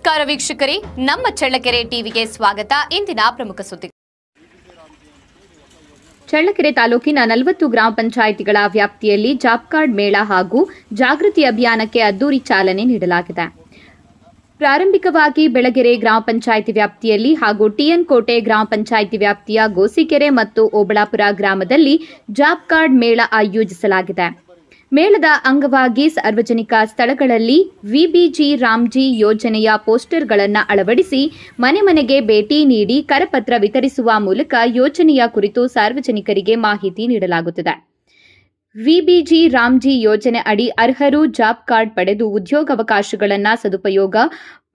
ನಮಸ್ಕಾರ ವೀಕ್ಷಕರೇ, ನಮ್ಮ ಚಳ್ಳಕೆರೆ ಟಿವಿಗೆ ಸ್ವಾಗತ. ಇಂದಿನ ಪ್ರಮುಖ ಸುದ್ದಿ. ಚಳ್ಳಕೆರೆ ತಾಲೂಕಿನ 40 ಗ್ರಾಮ ಪಂಚಾಯಿತಿಗಳ ವ್ಯಾಪ್ತಿಯಲ್ಲಿ ಜಾಬ್ ಕಾರ್ಡ್ ಮೇಳ ಹಾಗೂ ಜಾಗೃತಿ ಅಭಿಯಾನಕ್ಕೆ ಅದ್ದೂರಿ ಚಾಲನೆ ನೀಡಲಾಗಿದೆ. ಪ್ರಾರಂಭಿಕವಾಗಿ ಬೆಳಗೆರೆ ಗ್ರಾಮ ಪಂಚಾಯಿತಿ ವ್ಯಾಪ್ತಿಯಲ್ಲಿ ಹಾಗೂ ಟಿಎನ್ ಕೋಟೆ ಗ್ರಾಮ ಪಂಚಾಯಿತಿ ವ್ಯಾಪ್ತಿಯ ಗೋಸಿಕೆರೆ ಮತ್ತು ಓಬಳಾಪುರ ಗ್ರಾಮದಲ್ಲಿ ಜಾಬ್ ಕಾರ್ಡ್ ಮೇಳ ಆಯೋಜಿಸಲಾಗಿದೆ. ಮೇಳದ ಅಂಗವಾಗಿ ಸಾರ್ವಜನಿಕ ಸ್ಥಳಗಳಲ್ಲಿ ವಿಬಿಜಿ ರಾಮ್ಜಿ ಯೋಜನೆಯ ಪೋಸ್ಟರ್ಗಳನ್ನು ಅಳವಡಿಸಿ ಮನೆ ಮನೆಗೆ ಭೇಟಿ ನೀಡಿ ಕರಪತ್ರ ವಿತರಿಸುವ ಮೂಲಕ ಯೋಜನೆಯ ಕುರಿತು ಸಾರ್ವಜನಿಕರಿಗೆ ಮಾಹಿತಿ ನೀಡಲಾಗುತ್ತದೆ. ವಿಬಿಜಿ ರಾಮ್ಜಿ ಯೋಜನೆ ಅಡಿ ಅರ್ಹರು ಜಾಬ್ ಕಾರ್ಡ್ ಪಡೆದು ಉದ್ಯೋಗಾವಕಾಶಗಳನ್ನು ಸದುಪಯೋಗ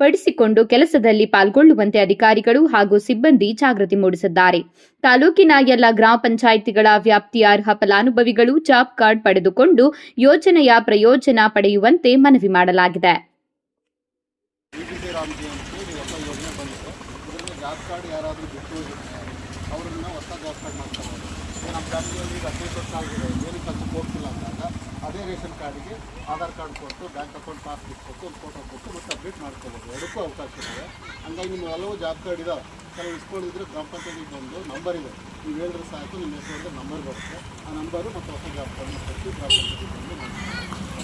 ಪಡಿಸಿಕೊಂಡು ಕೆಲಸದಲ್ಲಿ ಪಾಲ್ಗೊಳ್ಳುವಂತೆ ಅಧಿಕಾರಿಗಳು ಹಾಗೂ ಸಿಬ್ಬಂದಿ ಜಾಗೃತಿ ಮೂಡಿಸಿದ್ದಾರೆ. ತಾಲೂಕಿನ ಎಲ್ಲ ಗ್ರಾಮ ಪಂಚಾಯಿತಿಗಳ ವ್ಯಾಪ್ತಿಯ ಅರ್ಹ ಫಲಾನುಭವಿಗಳು ಜಾಬ್ ಕಾರ್ಡ್ ಪಡೆದುಕೊಂಡು ಯೋಜನೆಯ ಪ್ರಯೋಜನ ಪಡೆಯುವಂತೆ ಮನವಿ ಮಾಡಲಾಗಿದೆ. ಅದೇ ರೇಷನ್ ಕಾರ್ಡಿಗೆ ಆಧಾರ್ ಕಾರ್ಡ್ ಕೊಟ್ಟು ಬ್ಯಾಂಕ್ ಅಕೌಂಟ್ ಪಾಸ್ಬುಕ್ ಕೊಟ್ಟು ಒಂದು ಫೋಟೋ ಕೊಟ್ಟು ಮತ್ತೆ ಅಪ್ಡೇಟ್ ಮಾಡ್ಕೋಬೋದು. ಎರಡಕ್ಕೂ ಅವಕಾಶ ಇದೆ. ಹಂಗಾಗಿ ನಿಮ್ಮ ಹಲವು ಜಾಬ್ ಕಾರ್ಡ್ ಇದಾವೆ. ಕೆಲವು ಇಸ್ಕೊಂಡಿದ್ರೆ ಗ್ರಾಮ ಪಂಚಾಯತಿಗೆ ಬಂದು ನಂಬರ್ ಇದೆ, ನೀವು ಹೇಳಿದ್ರೆ ಸಾಕು, ನಿಮ್ಮ ಹೆಸರು ನಂಬರ್ ಬರುತ್ತೆ. ಆ ನಂಬರು ಮತ್ತು ಹೊಸ ಜಾಬ್ ಕಾರ್ಡ್ ಕೊಟ್ಟು ಗ್ರಾಮ ಪಂಚಾಯತಿಗೆ ಬಂದು